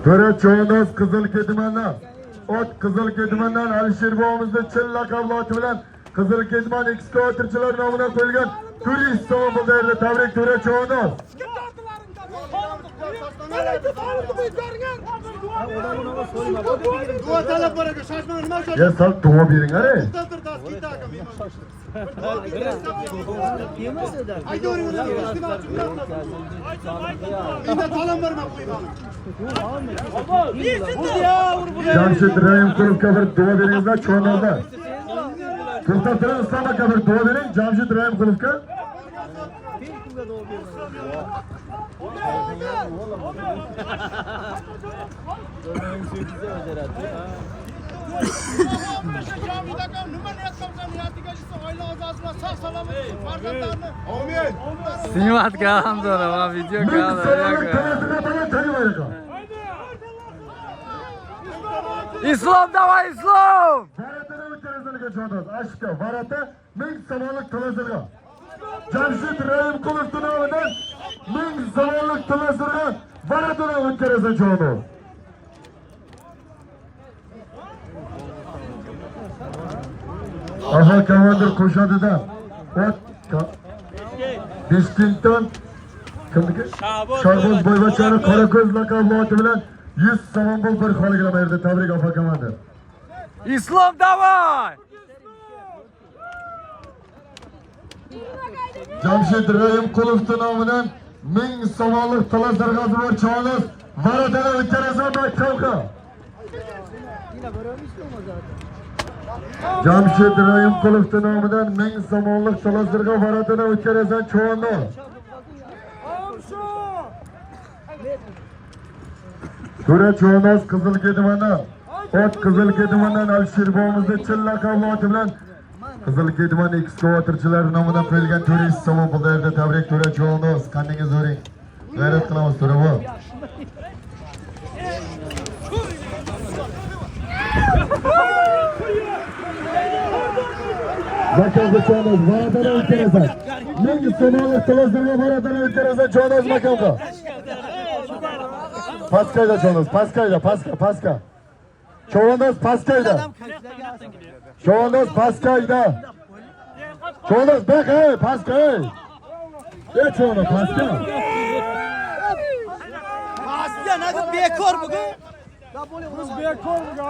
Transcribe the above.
Töre çoğunuz Kızıl Kediman'dan. Ot Kızıl Kediman'dan Alişir boğamızda Çil lakablı atı bilen Kızıl Kediman ekskavatorchilar nomuna qo'yilgan turist savunmalarını tebrik töre çoğunuz. Dua talab bor ekan, shoshmang, nima uchun? Ya sal dua bering ara. Jamshid Rahimqulovga bir dua beringizlar cho'nozda. To'xtab turing, Islom aka bir dua bering Jamshid Rahimqulovga. Siymat kalamdır ama video kaldı. İslam dava İslam. Aşka varata ming samonlik talazirga. Jamshid Rahimqulov nomidan ming samonlik talazirga varatini o'tkazadi jono. Aha komandir qo'shadida. Beshkentdan kimniki? Shahboz Boyvachani Qorako'z laqabli oti bilan 100 samonbol bir xoliga berdi. Tabrik afa komandir. İslam davay. Jamshid Rahimqulov nomidan ming samonlik talazirg'asi bor cho'niz varatini o'tkazadi maktabga. Jamshid Rahimqulov nomidan ming samonlik talazirg'a varatini o'tkazadi cho'niz. To'ra cho'niz Qizil Kedimandan. Ot Qizil Kedimandan Alishir boğamizda Chil laqabli oti bilan Qizil Kediman ekskavatorchilari nomidan qo'yilgan turist somon pullarida tabrik to'ra cho'niz. Qandingiz o'ring. G'ayrat qilamiz to'ra bu. Makamga cho'niz varatini o'tkazadi. Ming samonlik talazirga varatini o'tkazadi cho'niz makamga. Paskayda cho'niz, paskayda, paska. Çoğunuz paskayda. Çoğunuz paskayda. Çoğunuz bek hey paskay. Ne çoğunuz paska? Paska nedir bekor bugün? Biz bekor bugün.